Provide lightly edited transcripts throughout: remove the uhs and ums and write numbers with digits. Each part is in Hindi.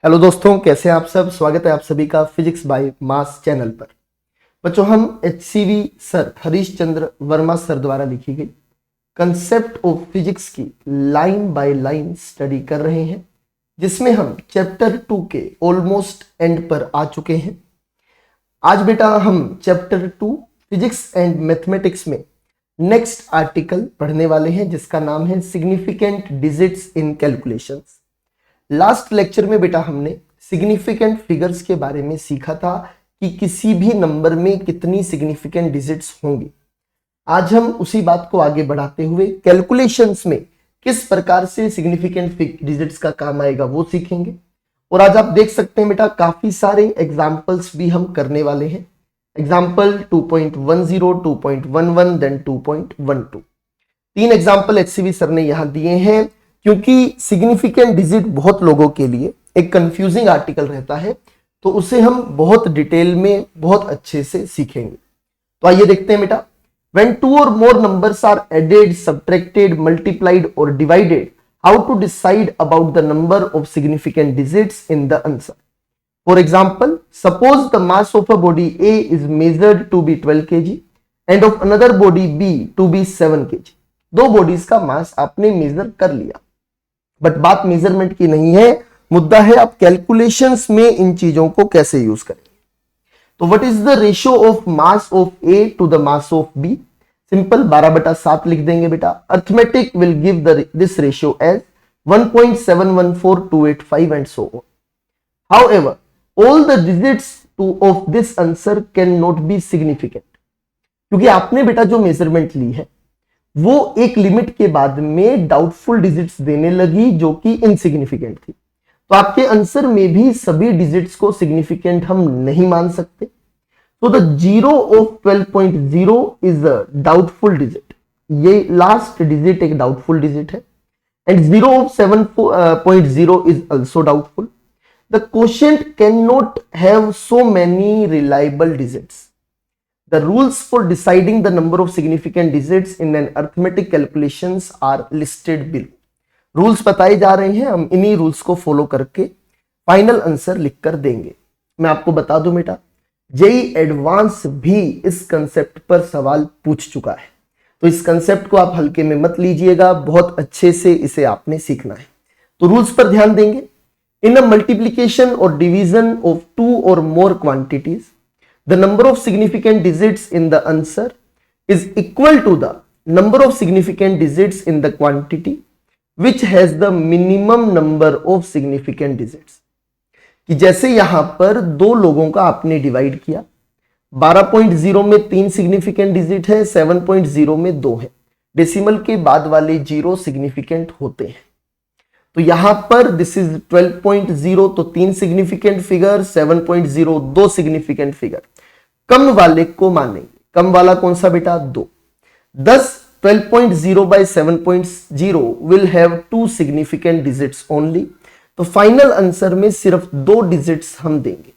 हेलो दोस्तों, कैसे हैं आप सब। स्वागत है आप सभी का फिजिक्स बाय मास चैनल पर। बच्चों, हम HCV sir Harish Chandra Verma sir द्वारा लिखी गई कंसेप्ट ऑफ फिजिक्स की लाइन बाय लाइन स्टडी कर रहे हैं, जिसमें हम चैप्टर 2 के ऑलमोस्ट एंड पर आ चुके हैं। आज बेटा हम चैप्टर 2 फिजिक्स एंड मैथमेटिक्स में नेक्स्ट आर्टिकल पढ़ने वाले हैं, जिसका नाम है significant digits in calculations. Last lecture में बेटा हमने सिग्निफिकेंट फिगर्स के बारे में सीखा था कि किसी भी नंबर में कितनी सिग्निफिकेंट डिजिट्स होंगी। आज हम उसी बात को आगे बढ़ाते हुए कैलकुलेशंस में किस प्रकार से सिग्निफिकेंट डिजिट्स का काम आएगा वो सीखेंगे। और आज आप देख सकते हैं बेटा काफी सारे एग्जाम्पल्स भी हम करने वाले हैं। Example 2.10, 2.11 then 2.12। 3 example HCV sir ने यहां दिए हैं, क्योंकि सिग्निफिकेंट डिजिट बहुत लोगों के लिए एक कंफ्यूजिंग आर्टिकल रहता है, तो उसे हम बहुत डिटेल में बहुत अच्छे से सीखेंगे। तो आइए देखते हैं बेटा। When 2 or more numbers are added, subtracted, multiplied or divided, how to decide about the number of significant digits in the answer? For example, suppose the mass of a body A is measured to be 12 kg and of another body B to be 7 kg. दो बॉडीज का मास आपने मेजर कर लिया, बट बात मेजरमेंट की नहीं है, मुद्दा है आप कैलकुलेशंस में इन चीजों को कैसे यूज करें। तो what is the ratio of mass of A to the mass of B? Simple 12/7 लिख देंगे बेटा। Arithmetic will give this ratio as 1.714285 and so on. However, all the digits of this answer can not be significant, क्योंकि आपने बेटा जो मेजरमेंट ली है वो एक लिमिट के बाद में डाउटफुल डिजिट्स देने लगी जो कि इनसिग्निफिकेंट थी। तो आपके आंसर में भी सभी डिजिट्स को सिग्निफिकेंट हम नहीं मान सकते। तो the 0 of 12.0 is a doubtful digit. ये लास्ट डिजिट एक डाउटफुल डिजिट है। And 0 of 7.0 is also doubtful. The quotient can not have so many reliable digits. The rules for deciding the number of significant digits in an arithmetic calculations are listed below. Rules बताए जा रहे हैं, हम इन्हीं रूल्स को फॉलो करके फाइनल आंसर लिखकर देंगे। मैं आपको बता दूं बेटा, जेई एडवांस भी इस कंसेप्ट पर सवाल पूछ चुका है, तो इस कंसेप्ट को आप हल्के में मत लीजिएगा, बहुत अच्छे से इसे आपने सीखना है। तो रूल्स पर ध्यान देंगे। इन अ मल्टीप्लीकेशन और division of 2 or more quantities, the number of significant digits in the answer is equal to the number of significant digits in the quantity which has the minimum number of significant digits. कि जैसे यहां पर दो लोगों का आपने डिवाइड किया, 12.0 में 3 सिग्निफिकेंट डिजिट है, 7.0 में 2 है। डेसिमल के बाद वाले 0 सिग्निफिकेंट होते हैं। तो यहां पर दिस इज 12.0, तो 3 सिग्निफिकेंट फिगर, 7.0 2 सिग्निफिकेंट फिगर। कम वाले को मानेंगे। कम वाला कौन सा बेटा? 2। thus 12.0 by 7.0 will have 2 significant digits only. तो फाइनल आंसर में सिर्फ 2 डिजिट्स हम देंगे,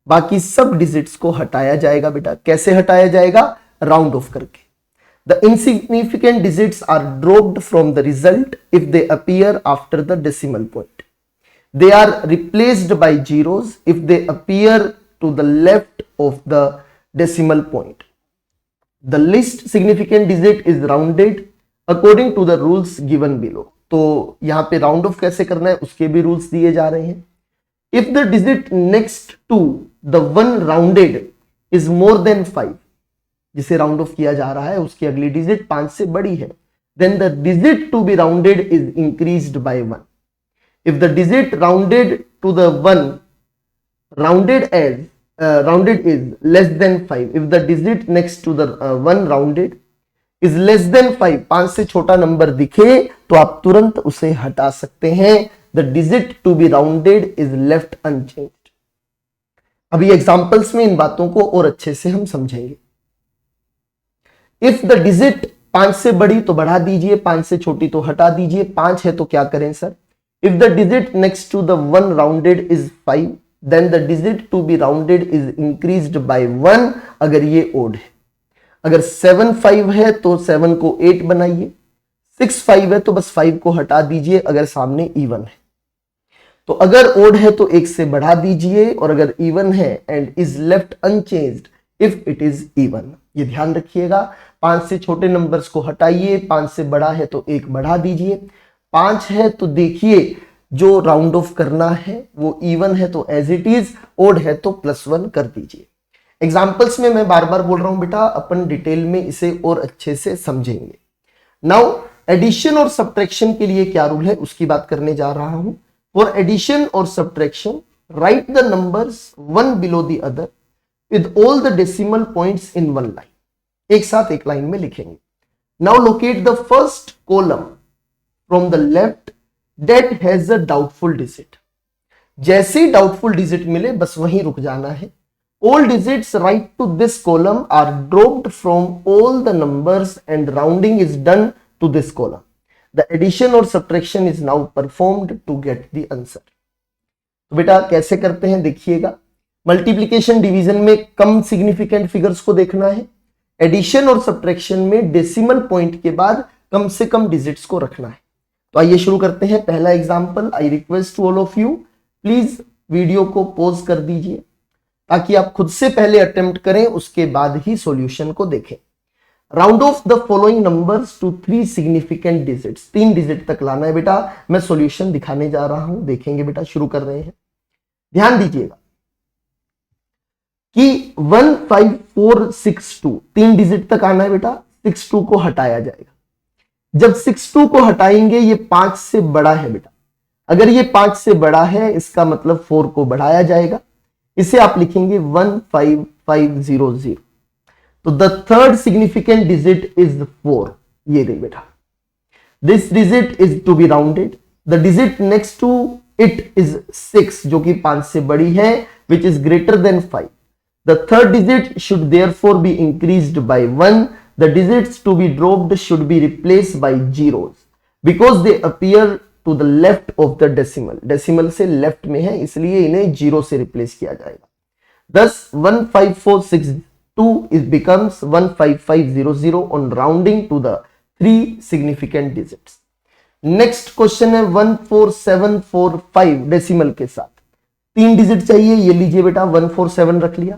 बाकी सब डिजिट्स को हटाया जाएगा बेटा। कैसे हटाया जाएगा? राउंड ऑफ करके। The insignificant digits are dropped from the result if they appear after the decimal point. They are replaced by zeros if they appear to the left of the decimal point. The least significant digit is rounded according to the rules given below. तो यहां पे राउंड ऑफ कैसे करना है उसके भी रूल्स दिए जा रहे हैं। If the digit next to the one rounded is more than 5, जिसे राउंड ऑफ किया जा रहा है उसकी अगली डिजिट 5 से बड़ी है, then the digit to be rounded is increased by 1. If the digit rounded to the one rounded is less than 5, if the digit next to the one rounded is less than 5, 5 से छोटा नंबर दिखे तो आप तुरंत उसे हटा सकते हैं। The digit to be rounded is left unchanged. अभी एग्जांपल्स में इन बातों को और अच्छे से हम समझेंगे। इफ द डिजिट 5 से बड़ी तो बढ़ा दीजिए, 5 से छोटी तो हटा दीजिए। 5 है तो क्या करें sir? If the digit next to the one rounded is 5, then the digit to be rounded is increased by 1 अगर ये ओड है। अगर 7 5 है तो 7 को 8 बनाइए, 6 5 है तो बस 5 को हटा दीजिए अगर सामने इवन है। तो अगर ओड है तो एक से बढ़ा दीजिए, और अगर इवन है and is left unchanged if it is even. ये ध्यान रखिएगा, 5 से छोटे नंबर्स को हटाइए, 5 से बड़ा है तो एक बढ़ा दीजिए। 5 है तो देखिए जो राउंड ऑफ करना है वो इवन है तो एज इट इज, ओड है तो +1 कर दीजिए। एग्जाम्पल्स में मैं बार बार बोल रहा हूं बेटा, अपन डिटेल में इसे और अच्छे से समझेंगे। नाउ एडिशन और सब्ट्रैक्शन के लिए क्या रूल है उसकी बात करने जा रहा हूं। फॉर एडिशन और subtraction right the numbers one below the other with all the decimal points in one line. एक साथ एक लाइन में लिखेंगे। Now locate the first column from the left that has a doubtful digit. जैसे ही डाउटफुल डिजिट मिले बस वहीं रुक जाना है। All digits right to this column are dropped from all the numbers and rounding is done to this column. The addition or subtraction is now performed to get the answer. तो बेटा कैसे करते हैं देखिएगा। मल्टीप्लिकेशन डिवीजन में कम सिग्निफिकेंट फिगर्स को देखना है, एडिशन और सब्ट्रैक्शन में डेसिमल पॉइंट के बाद कम से कम डिजिट्स को रखना है। तो आइए शुरू करते हैं। पहला example, I request to all of you please video को पॉज कर दीजिए ताकि आप खुद से पहले अटेम्प्ट करें, उसके बाद ही सॉल्यूशन को देखें। Round off the following numbers to 3 significant digits. 3 digit तक लाना है बेटा। मैं सॉल्यूशन दिखाने जा रहा हूं, देखेंगे बेटा। शुरू कर रहे हैं, ध्यान दीजिएगा कि 15462 3 डिजिट तक आना है बेटा। 62 को हटाया जाएगा। जब 62 को हटाएंगे ये 5 से बड़ा है बेटा। अगर ये 5 से बड़ा है इसका मतलब 4 को बढ़ाया जाएगा। इसे आप लिखेंगे 15500। तो the third significant digit is 4। ये रही बेटा। This digit is to be rounded. The digit next to it is 6 जो कि 5 से बड़ी है, which is greater than 5। The third digit should therefore be increased by 1। The digits to be dropped should be replaced by zeros because they appear to the left of the decimal. Decimal से लेफ्ट में है इसलिए इन्हें जीरो से रिप्लेस किया जाएगा। thus 15462 is becomes 15500 on rounding to the 3 significant digits. Next question है 14745 डेसिमल के साथ 3 डिजिट चाहिए। ये लीजिए बेटा, 147 रख लिया।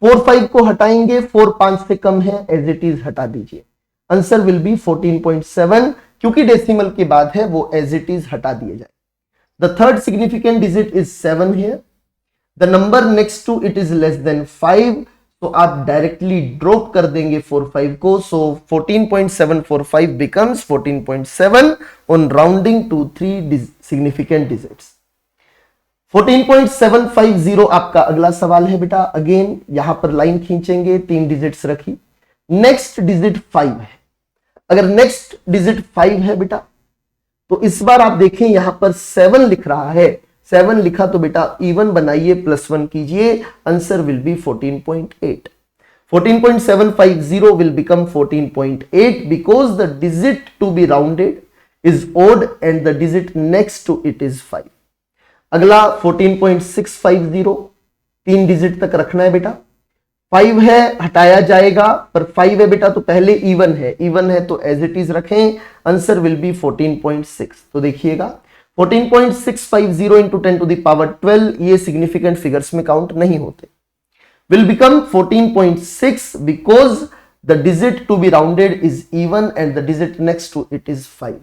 45 को हटाएंगे, 4 5 से कम है, एज इट इज हटा दीजिए। Answer will B 14.7। क्योंकि डेसिमल के बाद है वो एज इट इज हटा दिए जाए। The third significant digit is 7 here. The number next to it is less than 5, तो आप डायरेक्टली ड्रॉप कर देंगे 4 5 को। So 14.745 becomes 14.7 on rounding to 3 significant digits. 14.750 आपका अगला सवाल है बेटा। अगेन यहां पर लाइन खींचेंगे, 3 डिजिट्स रखी। नेक्स्ट डिजिट 5 है। अगर नेक्स्ट डिजिट 5 है बेटा तो इस बार आप देखें यहां पर 7 लिख रहा है। 7 लिखा तो बेटा इवन बनाइए, +1 कीजिए। Answer will be 14.8। 14.750 will become 14.8 because the digit to be rounded is odd and the digit next to it is 5। अगला 14.650 3 डिजिट तक रखना है बेटा। 5 है हटाया जाएगा, पर 5 है बेटा तो पहले इवन है। इवन है तो एज इट इज रखें। Answer will B 14.6। तो देखिएगा 14.650 इंटू 10 टू द पावर 12 ये सिग्निफिकेंट फिगर्स में काउंट नहीं होते। Will become 14.6 because the digit to be rounded is even and the digit next to it is 5।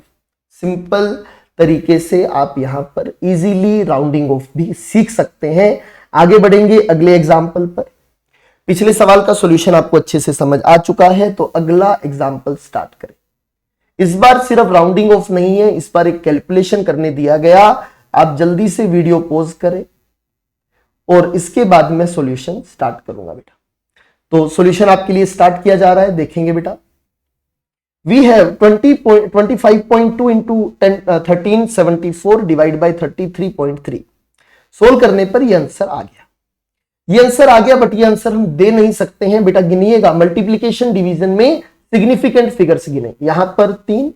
Simple तरीके से आप यहां पर इजीली राउंडिंग ऑफ भी सीख सकते हैं। आगे बढ़ेंगे अगले एग्जाम्पल पर। पिछले सवाल का सॉल्यूशन आपको अच्छे से समझ आ चुका है, तो अगला एग्जाम्पल स्टार्ट करें। इस बार सिर्फ राउंडिंग ऑफ नहीं है, इस बार एक कैलकुलेशन करने दिया गया। आप जल्दी से वीडियो पॉज करें और इसके बाद मैं सॉल्यूशन स्टार्ट करूंगा बेटा। तो सॉल्यूशन आपके लिए स्टार्ट किया जा रहा है, देखेंगे बेटा। We have 25.2 into 1374 divide by 33.3। Solve करने पर यह आंसर आ गया। ये आंसर आ गया, बट ये आंसर हम दे नहीं सकते हैं बेटा। गिनिएगा, मल्टीप्लीकेशन डिवीजन में सिग्निफिकेंट फिगर्स गिने। यहां पर 3,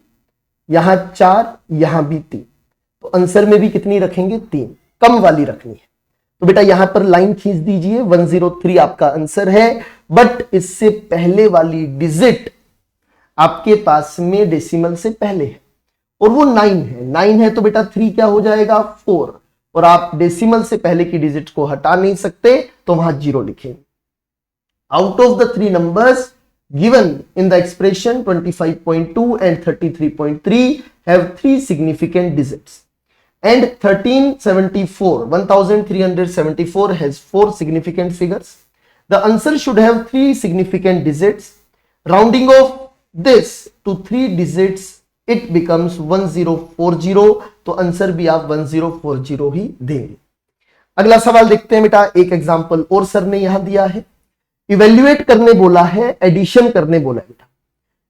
यहां 4, यहां भी 3, तो आंसर में भी कितनी रखेंगे? 3, कम वाली रखनी है। तो बेटा यहां पर लाइन खींच दीजिए, 103 आपका आंसर है। बट इससे पहले वाली डिजिट आपके पास में डेसिमल से पहले है और वो 9 है। 9 है तो बेटा 3 क्या हो जाएगा? 4। और आप डेसिमल से पहले की डिजिट को हटा नहीं सकते तो वहां 0 लिखेंगे। Out of the 3 numbers given in the expression 25.2 and 33.3 have 3 significant digits and 1374 has 4 significant figures. The answer should have 3 significant digits. Rounding off this to 3 digits it becomes 1040, तो आंसर भी आप 1040 ही देंगे। अगला सवाल देखते हैं बेटा, एक एग्जांपल और सर ने यहां दिया है। इवेल्युएट करने बोला है, एडिशन करने बोला है बेटा।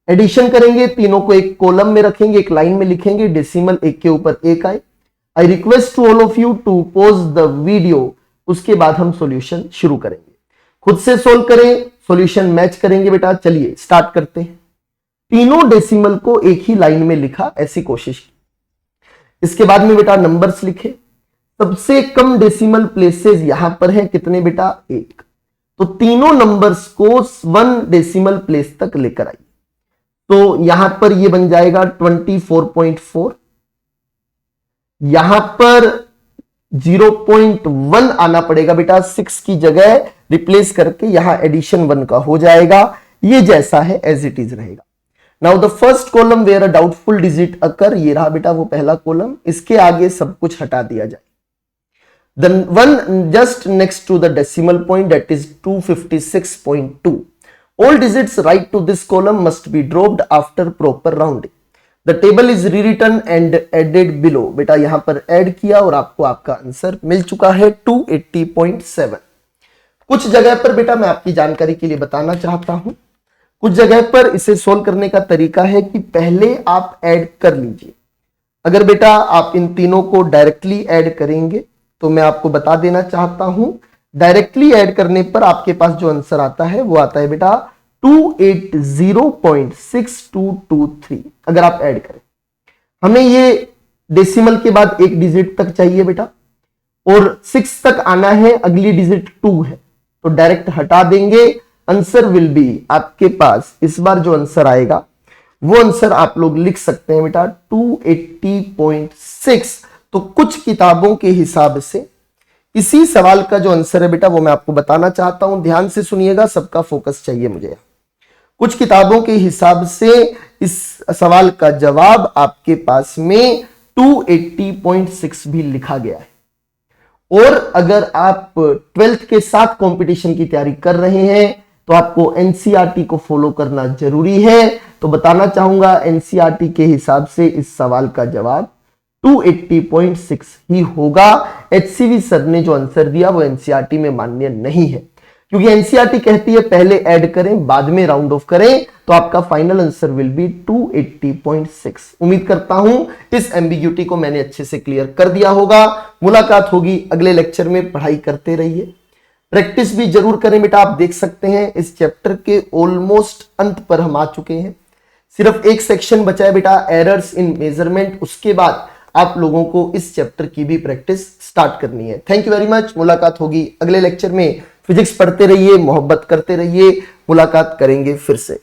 एडिशन करेंगे, तीनों को एक कॉलम में रखेंगे, एक लाइन में लिखेंगे, डेसिमल एक के ऊपर एक आए। I request to all of you to pause the video, उसके बाद हम सॉल्यूशन शुरू करेंगे। खुद से सोल्व करें, सॉल्यूशन मैच करेंगे बेटा। चलिए स्टार्ट करते हैं। तीनों डेसिमल को एक ही लाइन में लिखा, ऐसी कोशिश की। इसके बाद में बेटा नंबर्स लिखे। सबसे कम डेसिमल प्लेसेस यहां पर है, कितने बेटा? 1। तो तीनों नंबर्स को 1 डेसिमल प्लेस तक लेकर आइए। तो यहां पर ये बन जाएगा 24.4, यहां पर 0.1 आना पड़ेगा बेटा, 6 की जगह रिप्लेस करके यहां एडिशन 1 का हो जाएगा। ये जैसा है एज इट इज रहेगा। Now the first column where a doubtful digit occur, ये रहा बेटा वो पहला कॉलम। इसके आगे सब कुछ हटा दिया जाए। The one just next to the decimal point, that is 256.2. All digits right to this column must be dropped after proper rounding. The table is rewritten and added below. बेटा यहां पर ऐड किया और आपको आपका आंसर मिल चुका है 280.7। कुछ जगह पर बेटा मैं आपकी जानकारी के लिए बताना चाहता हूं, कुछ जगह पर इसे सोल्व करने का तरीका है कि पहले आप ऐड कर लीजिए। अगर बेटा आप इन तीनों को डायरेक्टली ऐड करेंगे तो मैं आपको बता देना चाहता हूं, डायरेक्टली ऐड करने पर आपके पास जो आंसर आता है वो आता है बेटा 280.6223। अगर आप ऐड करें, हमें ये डेसिमल के बाद एक डिजिट तक चाहिए बेटा, और 6 तक आना है, अगली डिजिट 2 है, तो डायरेक्ट हटा देंगे। आंसर विल बी आपके पास इस बार जो आंसर आएगा वो आंसर आप लोग लिख सकते हैं बेटा 280.6। तो कुछ किताबों के हिसाब से इसी सवाल का जो आंसर है बेटा वो मैं आपको बताना चाहता हूं, ध्यान से सुनिएगा, सबका फोकस चाहिए मुझे। कुछ किताबों के हिसाब से इस सवाल का जवाब आपके पास में 280.6 भी लिखा गया है। और अगर आप 12th के साथ कंपटीशन की तैयारी कर रहे हैं तो आपको एनसीईआरटी को फॉलो करना जरूरी है। तो बताना चाहूंगा एनसीईआरटी के हिसाब से इस सवाल का जवाब 280.6 ही होगा। एचसीवी सर ने जो आंसर दिया वो एनसीईआरटी में मान्य नहीं है, क्योंकि एनसीईआरटी कहती है पहले ऐड करें बाद में राउंड ऑफ करें। तो आपका फाइनल आंसर विल बी 280.6। उम्मीद करता हूं इस एम्बिग्यूटी को मैंने अच्छे से क्लियर कर दिया होगा। मुलाकात होगी अगले लेक्चर में। पढ़ाई करते रहिए, प्रैक्टिस भी जरूर करें बेटा। आप देख सकते हैं इस चैप्टर के ऑलमोस्ट अंत पर हम आ चुके हैं। सिर्फ एक सेक्शन बचा है बेटा, एरर्स इन मेजरमेंट। उसके बाद आप लोगों को इस चैप्टर की भी प्रैक्टिस स्टार्ट करनी है। Thank you very much. मुलाकात होगी अगले लेक्चर में। फिजिक्स पढ़ते रहिए, मोहब्बत करते रहिए। मुलाकात करेंगे फिर से।